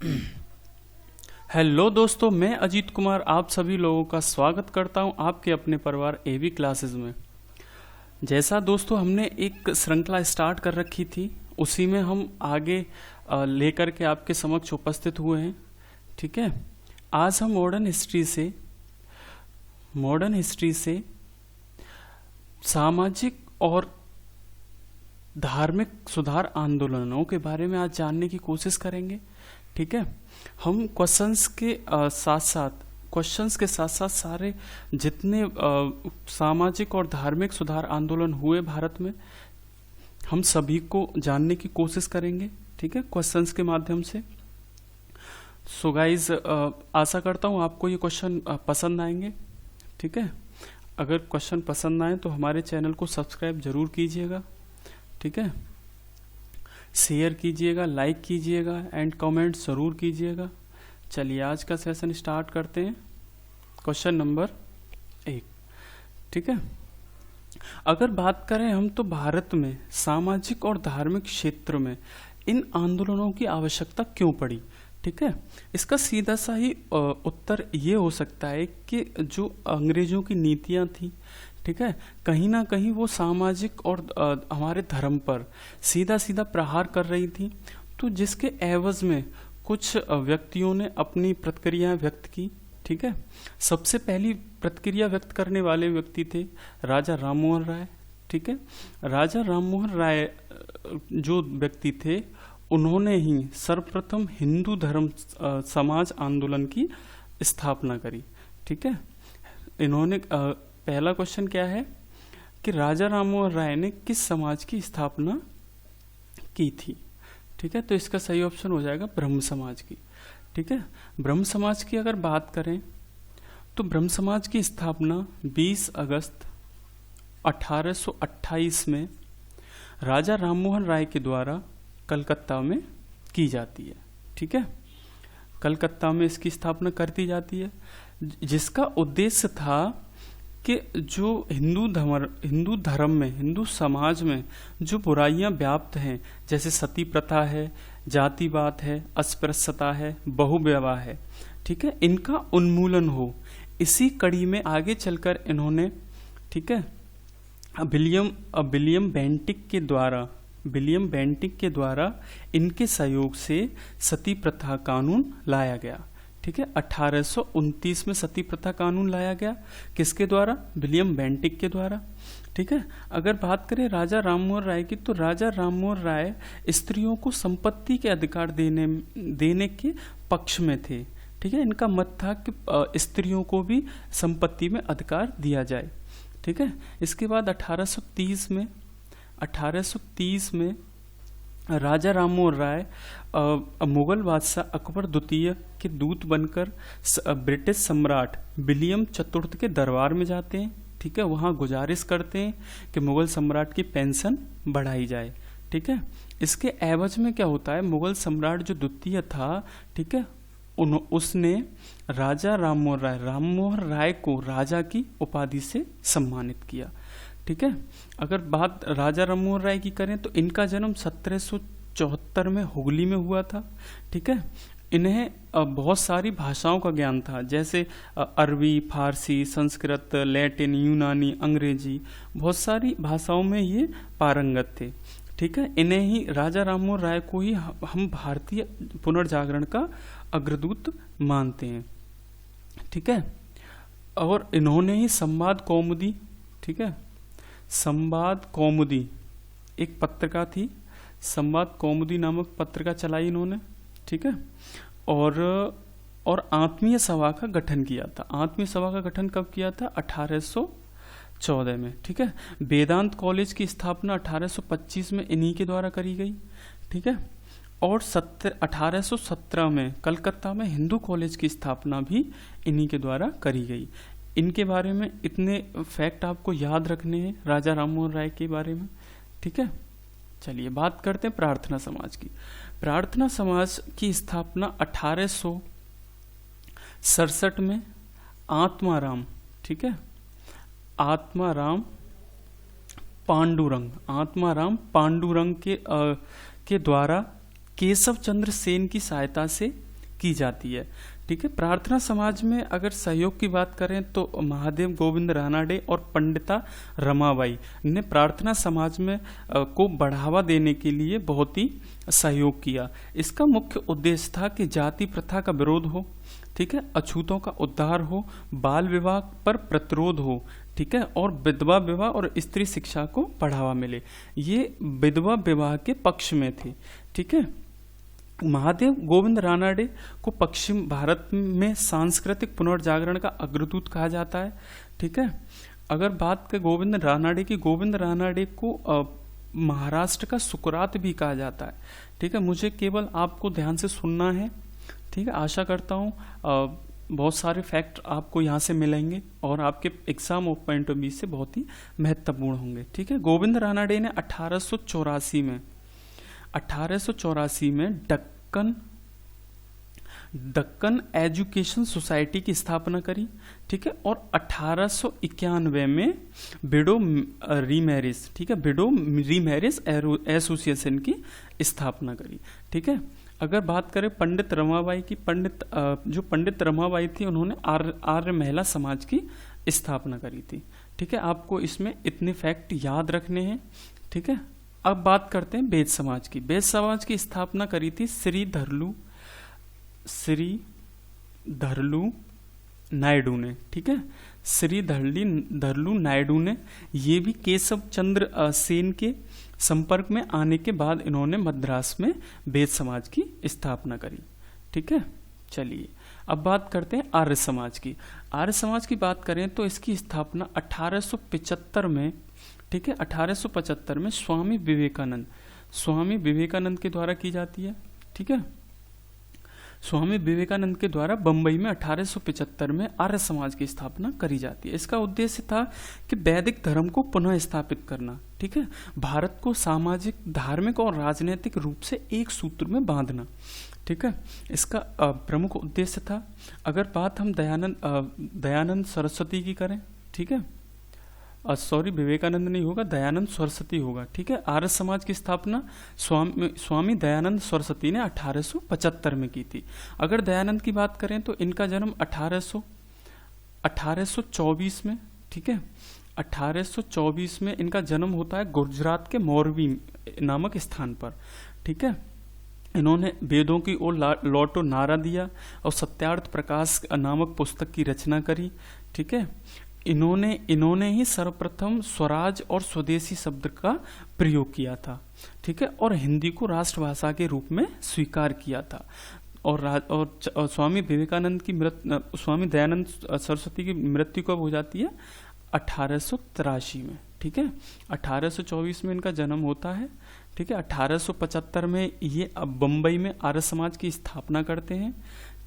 Hello दोस्तों, मैं अजीत कुमार आप सभी लोगों का स्वागत करता हूं आपके अपने परिवार एवी क्लासेस में। जैसा दोस्तों हमने एक श्रृंखला स्टार्ट कर रखी थी, उसी में हम आगे लेकर के आपके समक्ष उपस्थित हुए हैं। ठीक है, आज हम मॉडर्न हिस्ट्री से सामाजिक और धार्मिक सुधार आंदोलनों के बारे में आज जानने की कोशिश करेंगे। ठीक है, हम क्वेश्चंस के साथ साथ सारे जितने सामाजिक और धार्मिक सुधार आंदोलन हुए भारत में, हम सभी को जानने की कोशिश करेंगे। ठीक है, क्वेश्चंस के माध्यम से। सो गाइज, आशा करता हूँ आपको ये क्वेश्चन पसंद आएंगे। ठीक है, अगर क्वेश्चन पसंद आए तो हमारे चैनल को सब्सक्राइब जरूर कीजिएगा। ठीक है, शेयर कीजिएगा, लाइक कीजिएगा एंड कमेंट जरूर कीजिएगा। चलिए आज का सेशन स्टार्ट करते हैं। Question number 1। ठीक है, अगर बात करें हम तो भारत में सामाजिक और धार्मिक क्षेत्र में इन आंदोलनों की आवश्यकता क्यों पड़ी। ठीक है, इसका सीधा सा ही उत्तर ये हो सकता है कि जो अंग्रेजों की नीतियां थी, ठीक है, कहीं ना कहीं वो सामाजिक और हमारे धर्म पर सीधा सीधा प्रहार कर रही थी। तो जिसके एवज में कुछ व्यक्तियों ने अपनी प्रतिक्रिया व्यक्त की। ठीक है, सबसे पहली प्रतिक्रिया व्यक्त करने वाले व्यक्ति थे राजा राममोहन राय। ठीक है, राजा राममोहन राय जो व्यक्ति थे, उन्होंने ही सर्वप्रथम हिंदू धर्म समाज आंदोलन की स्थापना करी। ठीक है, इन्होंने पहला क्वेश्चन क्या है कि राजा राममोहन राय ने किस समाज की स्थापना की थी। ठीक है, तो इसका सही ऑप्शन हो जाएगा ब्रह्म समाज की। ठीक है, ब्रह्म समाज की अगर बात करें तो ब्रह्म समाज की स्थापना 20 अगस्त 1828 में राजा राममोहन राय के द्वारा कलकत्ता में की जाती है। ठीक है, कलकत्ता में इसकी स्थापना कर दी जाती है, जिसका उद्देश्य था कि जो हिंदू धर्म में, हिंदू समाज में जो बुराइयां व्याप्त हैं, जैसे सती प्रथा है, जातिवाद है, अस्पृश्यता है, बहुविवाह है, ठीक है, इनका उन्मूलन हो। इसी कड़ी में आगे चलकर इन्होंने, ठीक है, विलियम बेंटिक के द्वारा इनके सहयोग से सती प्रथा कानून लाया गया। ठीक है, 1829 में सती प्रथा कानून लाया गया। किसके द्वारा? विलियम बेंटिक के द्वारा। ठीक है, अगर बात करें राजा राममोहन राय की, तो राजा राममोहन राय स्त्रियों को संपत्ति के अधिकार देने के पक्ष में थे। ठीक है, इनका मत था कि स्त्रियों को भी संपत्ति में अधिकार दिया जाए। ठीक है, इसके बाद 1830 में राजा राममोहन राय मुगल बादशाह अकबर द्वितीय के दूत बनकर ब्रिटिश सम्राट विलियम चतुर्थ के दरबार में जाते हैं। ठीक है, वहाँ गुजारिश करते हैं कि मुगल सम्राट की पेंशन बढ़ाई जाए। ठीक है, इसके एवज में क्या होता है, मुगल सम्राट जो द्वितीय था, ठीक है, उसने राजा राममोहन राय को राजा की उपाधि से सम्मानित किया। ठीक है, अगर बात राजा राममोहन राय की करें तो इनका जन्म 1774 में हुगली में हुआ था। ठीक है, इन्हें बहुत सारी भाषाओं का ज्ञान था, जैसे अरबी, फारसी, संस्कृत, लैटिन, यूनानी, अंग्रेजी, बहुत सारी भाषाओं में ये पारंगत थे। ठीक है, इन्हें ही राजा राममोहन राय को ही हम भारतीय पुनर्जागरण का अग्रदूत मानते हैं। ठीक है, और इन्होंने ही संवाद कौमुदी, ठीक है, संवाद कौमुदी एक पत्रिका थी, संवाद कौमुदी नामक पत्रिका चलाई इन्होंने। ठीक है, और आत्मीय सभा का गठन किया था। आत्मीय सभा का गठन कब किया था? 1814 में। ठीक है, वेदांत कॉलेज की स्थापना 1825 में इन्हीं के द्वारा करी गई। ठीक है, और 1817 में कलकत्ता में हिंदू कॉलेज की स्थापना भी इन्हीं के द्वारा करी गई। इनके बारे में इतने फैक्ट आपको याद रखने हैं राजा राममोहन राय के बारे में। ठीक है, चलिए बात करते हैं प्रार्थना समाज की। प्रार्थना समाज की स्थापना 1867 में आत्माराम, ठीक है, आत्माराम पांडुरंग के द्वारा केशव चंद्र सेन की सहायता से की जाती है। ठीक है, प्रार्थना समाज में अगर सहयोग की बात करें तो महादेव गोविंद रानाडे और पंडिता रमाबाई ने प्रार्थना समाज में को बढ़ावा देने के लिए बहुत ही सहयोग किया। इसका मुख्य उद्देश्य था कि जाति प्रथा का विरोध हो, ठीक है, अछूतों का उद्धार हो, बाल विवाह पर प्रतिरोध हो, ठीक है, और विधवा विवाह और स्त्री शिक्षा को बढ़ावा मिले। ये विधवा विवाह के पक्ष में थे। ठीक है, महादेव गोविंद रानाडे को पश्चिम भारत में सांस्कृतिक पुनर्जागरण का अग्रदूत कहा जाता है। ठीक है, अगर बात करें गोविंद रानाडे की, गोविंद रानाडे को महाराष्ट्र का सुकरात भी कहा जाता है। ठीक है, मुझे केवल आपको ध्यान से सुनना है। ठीक है, आशा करता हूँ बहुत सारे फैक्ट आपको यहाँ से मिलेंगे और आपके exam of point of view से बहुत ही महत्वपूर्ण होंगे। ठीक है, गोविंद रानाडे ने 1884 में दक्कन एजुकेशन सोसाइटी की स्थापना करी। ठीक है, और 1891 में विडो रीमैरिज, ठीक है, विडो रीमैरिज एसोसिएशन की स्थापना करी। ठीक है, अगर बात करें पंडित रमाबाई की, पंडित रमाबाई थी, उन्होंने आर्य महिला समाज की स्थापना करी थी। ठीक है, आपको इसमें इतने फैक्ट याद रखने हैं। ठीक है, अब बात करते हैं बेद समाज की। बेद समाज की स्थापना करी थी श्री धरलू नायडू ने। ठीक है, श्री धरलू नायडू ने। ये भी केशव चंद्र सेन के संपर्क में आने के बाद इन्होंने मद्रास में बेद समाज की स्थापना करी। ठीक है, चलिए अब बात करते हैं आर्य समाज की। आर्य समाज की बात करें तो इसकी स्थापना 1875 में, ठीक है, 1875 में स्वामी विवेकानंद के द्वारा की जाती है। ठीक है, स्वामी विवेकानंद के द्वारा बंबई में 1875 में आर्य समाज की स्थापना करी जाती है। इसका उद्देश्य था कि वैदिक धर्म को पुनः स्थापित करना। ठीक है, भारत को सामाजिक, धार्मिक और राजनीतिक रूप से एक सूत्र में बांधना। ठीक है, इसका प्रमुख उद्देश्य था। अगर बात हम दयानंद सरस्वती की करें, ठीक है, सॉरी विवेकानंद नहीं होगा, दयानंद सरस्वती होगा। ठीक है, आर्य समाज की स्थापना स्वामी दयानंद सरस्वती ने 1875 में की थी। अगर दयानंद की बात करें तो इनका जन्म 1824 में, ठीक है, 1824 में इनका जन्म होता है गुजरात के मोरबी नामक स्थान पर। ठीक है, इन्होंने वेदों की ओर लौटो नारा दिया और सत्यार्थ प्रकाश नामक पुस्तक की रचना करी। ठीक है, इन्होंने ही सर्वप्रथम स्वराज और स्वदेशी शब्द का प्रयोग किया था। ठीक है, और हिंदी को राष्ट्रभाषा के रूप में स्वीकार किया था। और स्वामी दयानंद सरस्वती की मृत्यु कब हो जाती है? 1883 में। ठीक है, 1824 में इनका जन्म होता है। ठीक है, 1875 में ये अब बम्बई में आर्य समाज की स्थापना करते हैं।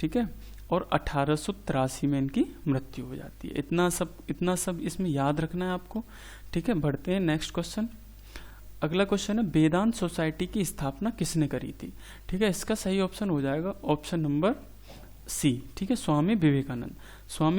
ठीक है, और 1883 में इनकी मृत्यु हो जाती है। इतना सब इसमें याद रखना है आपको। ठीक है, बढ़ते हैं नेक्स्ट क्वेश्चन। अगला क्वेश्चन है वेदांत सोसाइटी की स्थापना किसने करी थी? ठीक है, इसका सही ऑप्शन हो जाएगा ऑप्शन नंबर सी। ठीक है, स्वामी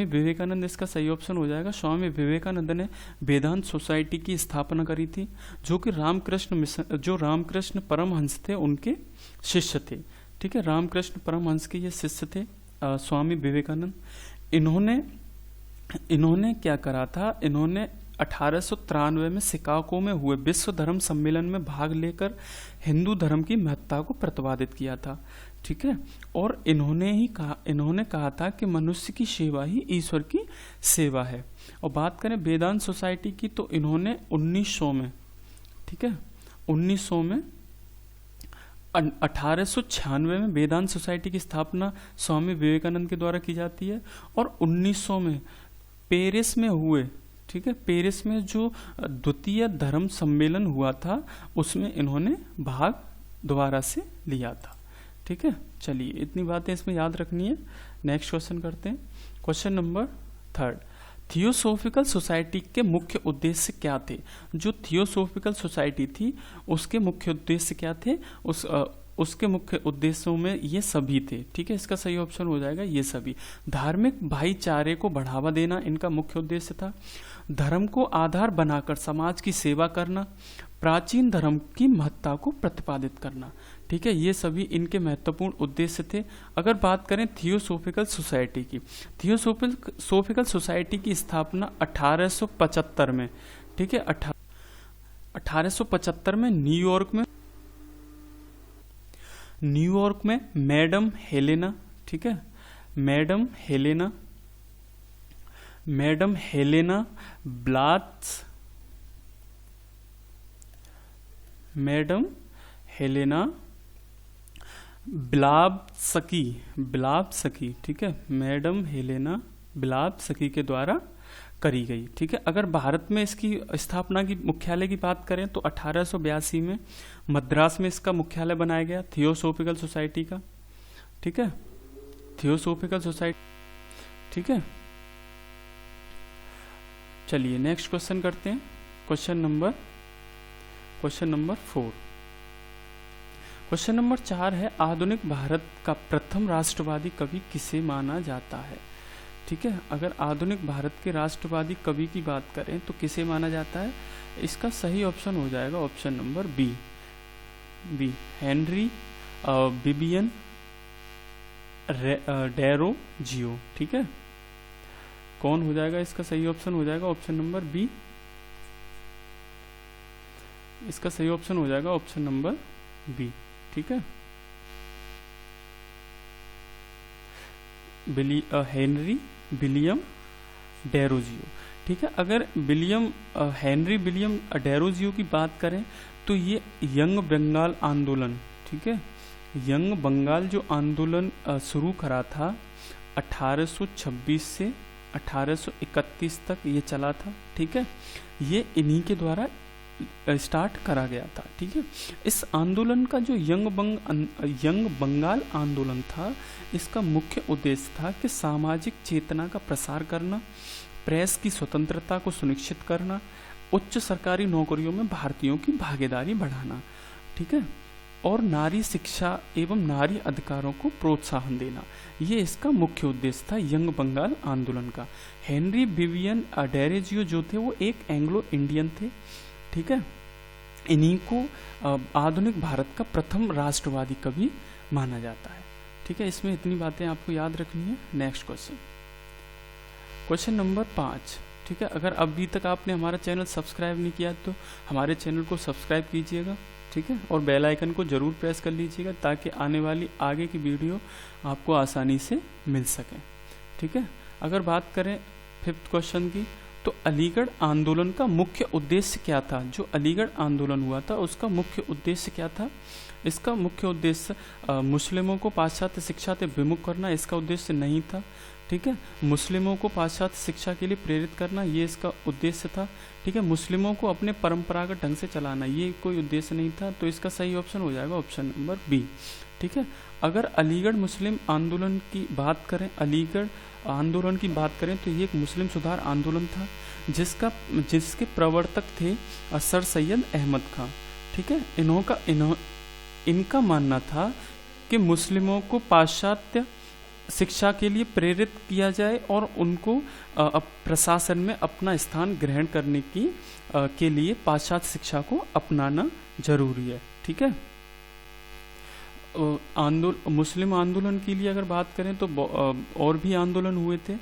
विवेकानंद इसका सही ऑप्शन हो जाएगा। स्वामी विवेकानंद ने वेदांत सोसाइटी की स्थापना करी थी, जो कि रामकृष्ण परमहंस थे, उनके शिष्य थे। ठीक है, रामकृष्ण परमहंस के ये शिष्य थे स्वामी विवेकानंद। इन्होंने क्या करा था? इन्होंने 1893 में शिकागो में हुए विश्व धर्म सम्मेलन में भाग लेकर हिंदू धर्म की महत्ता को प्रतिपादित किया था। ठीक है, और इन्होंने कहा था कि मनुष्य की सेवा ही ईश्वर की सेवा है। और बात करें वेदांत सोसाइटी की तो इन्होंने 1900 में, ठीक है, 1896 में वेदांत सोसाइटी की स्थापना स्वामी विवेकानंद के द्वारा की जाती है। और 1900 में पेरिस में हुए, ठीक है, पेरिस में जो द्वितीय धर्म सम्मेलन हुआ था उसमें इन्होंने भाग दोबारा से लिया था। ठीक है, चलिए इतनी बातें इसमें याद रखनी है। नेक्स्ट क्वेश्चन करते हैं, क्वेश्चन नंबर 3। थियोसोफिकल सोसाइटी के मुख्य उद्देश्य क्या थे? जो थियोसोफिकल सोसाइटी थी उसके मुख्य उद्देश्य क्या थे? उसके मुख्य उद्देश्यों में ये सभी थे। ठीक है, इसका सही ऑप्शन हो जाएगा ये सभी। धार्मिक भाईचारे को बढ़ावा देना इनका मुख्य उद्देश्य था। धर्म को आधार बनाकर समाज की सेवा करना, प्राचीन धर्म की महत्ता को प्रतिपादित करना। ठीक है, ये सभी इनके महत्वपूर्ण उद्देश्य थे। अगर बात करें थियोसोफिकल सोसाइटी की, थियोसोफिकल सोसाइटी की स्थापना 1875 में, ठीक है, 1875 में न्यूयॉर्क में मैडम हेलेना, ठीक है, मैडम हेलेना ब्लावत्स्की, ठीक है, मैडम हेलेना ब्लावत्स्की के द्वारा करी गई। ठीक है, अगर भारत में इसकी स्थापना की मुख्यालय की बात करें तो 1882 में मद्रास में इसका मुख्यालय बनाया गया थियोसोफिकल सोसाइटी का। ठीक है, थियोसोफिकल सोसाइटी। ठीक है, चलिए नेक्स्ट क्वेश्चन करते हैं। Question number 4। क्वेश्चन नंबर 4 है, आधुनिक भारत का प्रथम राष्ट्रवादी कवि किसे माना जाता है। ठीक है, अगर आधुनिक भारत के राष्ट्रवादी कवि की बात करें तो किसे माना जाता है, इसका सही ऑप्शन हो जाएगा option number B, Henry Vivian Derozio. ठीक है, कौन हो जाएगा इसका सही ऑप्शन हो जाएगा ऑप्शन नंबर बी, इसका सही ऑप्शन हो जाएगा ऑप्शन नंबर बी। ठीक है, हेनरी विलियम डेरोजियो। ठीक है, अगर हेनरी विलियम डेरोजियो की बात करें तो ये यंग बंगाल आंदोलन, ठीक है, यंग बंगाल जो आंदोलन शुरू करा था 1826 से 1831 तक ये चला था। ठीक है, ये इन्हीं के द्वारा स्टार्ट करा गया था। ठीक है, इस आंदोलन का जो यंग बंगाल आंदोलन था, इसका मुख्य उद्देश्य था कि सामाजिक चेतना का प्रसार करना, प्रेस की स्वतंत्रता को सुनिश्चित करना, उच्च सरकारी नौकरियों में भारतीयों की भागीदारी बढ़ाना। ठीक है, और नारी शिक्षा एवं नारी अधिकारों को प्रोत्साहन देना, ये इसका मुख्य उद्देश्य था यंग बंगाल आंदोलन का। हेनरी विवियन डेरोजियो जो थे वो एक एंग्लो इंडियन थे। ठीक है, इन्हीं को आधुनिक भारत का प्रथम राष्ट्रवादी कवि माना जाता है। ठीक है, इसमें इतनी बातें आपको याद रखनी है। Next question number 5। ठीक है, अगर अभी तक आपने हमारा चैनल सब्सक्राइब नहीं किया तो हमारे चैनल को सब्सक्राइब कीजिएगा। ठीक है, और बेल आइकन को जरूर प्रेस कर लीजिएगा ताकि आने वाली आगे की वीडियो आपको आसानी से मिल सके। ठीक है, अगर बात करें 5th क्वेश्चन की, तो अलीगढ़ आंदोलन का मुख्य उद्देश्य क्या था। जो अलीगढ़ आंदोलन हुआ था उसका मुख्य उद्देश्य क्या था, इसका मुख्य उद्देश्य मुस्लिमों को पाश्चात्य शिक्षा से विमुख करना इसका उद्देश्य नहीं था। ठीक है, मुस्लिमों को पाश्चात्य शिक्षा के लिए प्रेरित करना ये इसका उद्देश्य था। ठीक है, मुस्लिमों को अपने परंपरागत ढंग से चलाना ये कोई उद्देश्य नहीं था, तो इसका सही ऑप्शन हो जाएगा ऑप्शन नंबर बी। ठीक है, अगर अलीगढ़ मुस्लिम आंदोलन की बात करें, अलीगढ़ आंदोलन की बात करें तो ये एक मुस्लिम सुधार आंदोलन था जिसके प्रवर्तक थे सर सैयद अहमद खां। ठीक है, इनका मानना था कि मुस्लिमों को पाश्चात्य शिक्षा के लिए प्रेरित किया जाए और उनको प्रशासन में अपना स्थान ग्रहण करने के लिए पाश्चात्य शिक्षा को अपनाना जरूरी है। ठीक है, मुस्लिम आंदोलन के लिए अगर बात करें तो और भी आंदोलन हुए थे,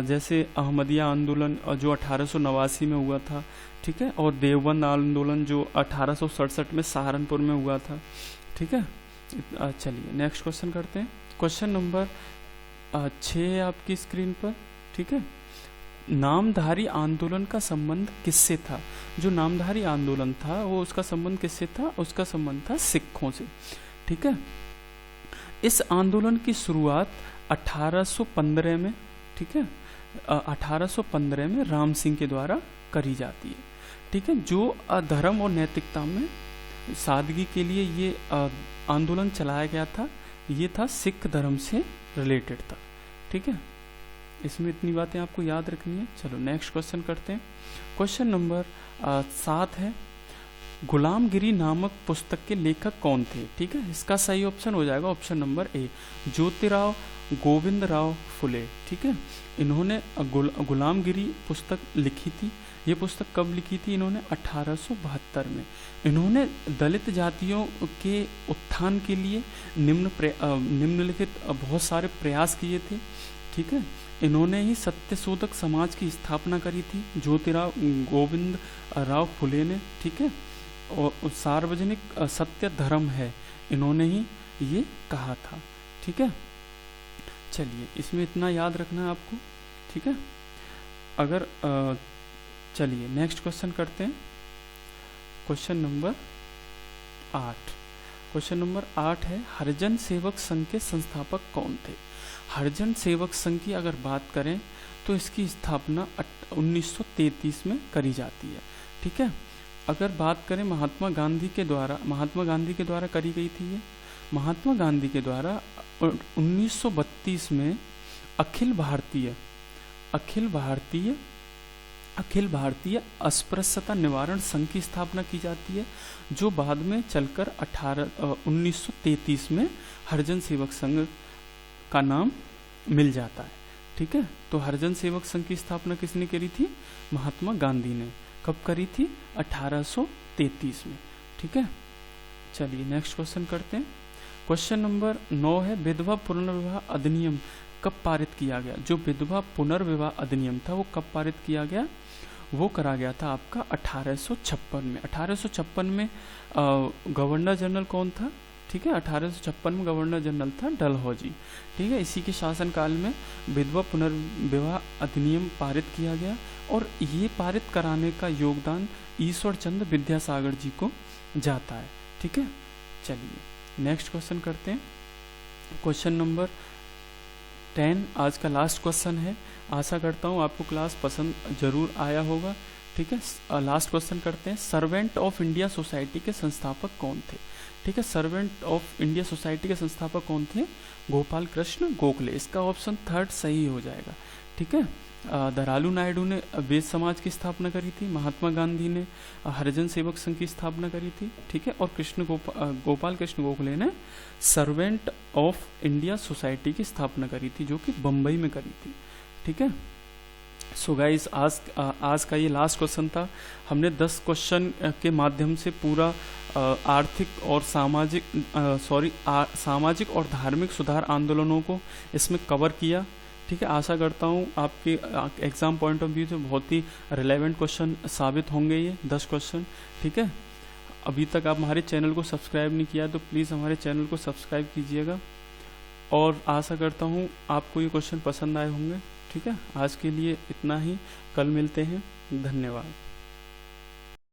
जैसे अहमदिया आंदोलन जो 1889 में हुआ था। ठीक है, और देवबंद आंदोलन जो 1867 में सहारनपुर में हुआ था। ठीक है, चलिए नेक्स्ट क्वेश्चन करते हैं। क्वेश्चन नंबर 6 है आपकी स्क्रीन पर। ठीक है, नामधारी आंदोलन का संबंध किससे था। जो नामधारी आंदोलन था वो उसका संबंध किससे था, उसका संबंध था सिखों से। ठीक है, इस आंदोलन की शुरुआत 1815 में, ठीक है, 1815 में राम सिंह के द्वारा करी जाती है। ठीक है, जो धर्म और नैतिकता में सादगी के लिए ये आंदोलन चलाया गया था, ये था सिख धर्म से रिलेटेड था। ठीक है, इसमें इतनी बातें आपको याद रखनी है। चलो नेक्स्ट क्वेश्चन करते हैं। क्वेश्चन नंबर 7 है, गुलामगिरी नामक पुस्तक के लेखक कौन थे। ठीक है, इसका सही ऑप्शन हो जाएगा option number A, Jyotirao Govind Rao Phule. ठीक है, इन्होंने गुलामगिरी पुस्तक लिखी थी। ये पुस्तक कब लिखी थी इन्होंने, 1872 1970 में। इन्होंने दलित जातियों के उत्थान के लिए निम्नलिखित बहुत सारे प्रयास किए थे। ठीक है, इन्होंने ही सत्यशोधक समाज की स्थापना करी थी, ज्योतिराव गोविंद राव फुले ने। ठीक है, और सार्वजनिक सत्य धर्म है, इन्होंने ही ये कहा था। ठीक है, चलिए इसमें इतना याद रखना है आपको। ठीक है, अगर चलिए नेक्स्ट क्वेश्चन करते हैं। Question number 8। क्वेश्चन नंबर 8 है, हरिजन सेवक संघ के संस्थापक कौन थे? हरिजन सेवक संघ की अगर बात करें तो इसकी स्थापना 1933 में करी जाती है। ठीक है, अगर बात करें महात्मा गांधी के द्वारा करी गई थी ये। महात्मा गांधी के द्वारा 1932 में अखिल भारतीय अस्पृश्यता निवारण संघ की स्थापना की जाती है, जो बाद में चलकर 1933 में हरिजन सेवक संघ का नाम मिल जाता है। ठीक है, तो हरिजन सेवक संघ की स्थापना किसने करी थी? महात्मा गांधी ने। कब करी थी? 1833 में। ठीक है, चलिए नेक्स्ट क्वेश्चन करते हैं। क्वेश्चन नंबर 9 है, विधवा पुनर्विवाह अधिनियम कब पारित किया गया? जो विधवा पुनर्विवाह अधिनियम था वो कब पारित किया गया? वो करा गया था आपका 1856 में। 1856 में गवर्नर जनरल कौन था? ठीक है, 1856 में गवर्नर जनरल था डलहौजी। ठीक है, इसी के शासनकाल में विधवा पुनर्विवाह अधिनियम पारित किया गया और ये पारित कराने का योगदान ईश्वर चंद्र विद्यासागर जी को जाता है। ठीक है, चलिए नेक्स्ट क्वेश्चन करते हैं। क्वेश्चन नंबर 10 आज का लास्ट क्वेश्चन है। आशा करता हूँ आपको क्लास पसंद जरूर आया होगा। ठीक है, लास्ट क्वेश्चन करते हैं। सर्वेंट ऑफ इंडिया सोसाइटी के संस्थापक कौन थे? ठीक है, सर्वेंट ऑफ इंडिया सोसाइटी के संस्थापक कौन थे? गोपाल कृष्ण गोखले। इसका ऑप्शन 3 सही हो जाएगा। ठीक है, दरालू नायडू ने वेद समाज की स्थापना करी थी, महात्मा गांधी ने हरिजन सेवक संघ की स्थापना करी थी। ठीक है, और गोपाल कृष्ण गोखले ने सर्वेंट ऑफ इंडिया सोसाइटी की स्थापना करी थी, जो कि बम्बई में करी थी। ठीक है, सो गाइस आज का ये लास्ट क्वेश्चन था। हमने 10 क्वेश्चन के माध्यम से पूरा आर्थिक और सामाजिक और धार्मिक सुधार आंदोलनों को इसमें कवर किया। ठीक है, आशा करता हूँ आपके एग्जाम पॉइंट ऑफ व्यू से बहुत ही रिलेवेंट क्वेश्चन साबित होंगे ये 10 क्वेश्चन। ठीक है, अभी तक आप हमारे चैनल को सब्सक्राइब नहीं किया तो प्लीज़ हमारे चैनल को सब्सक्राइब कीजिएगा और आशा करता हूँ आपको ये क्वेश्चन पसंद आए होंगे। ठीक है, आज के लिए इतना ही, कल मिलते हैं। धन्यवाद।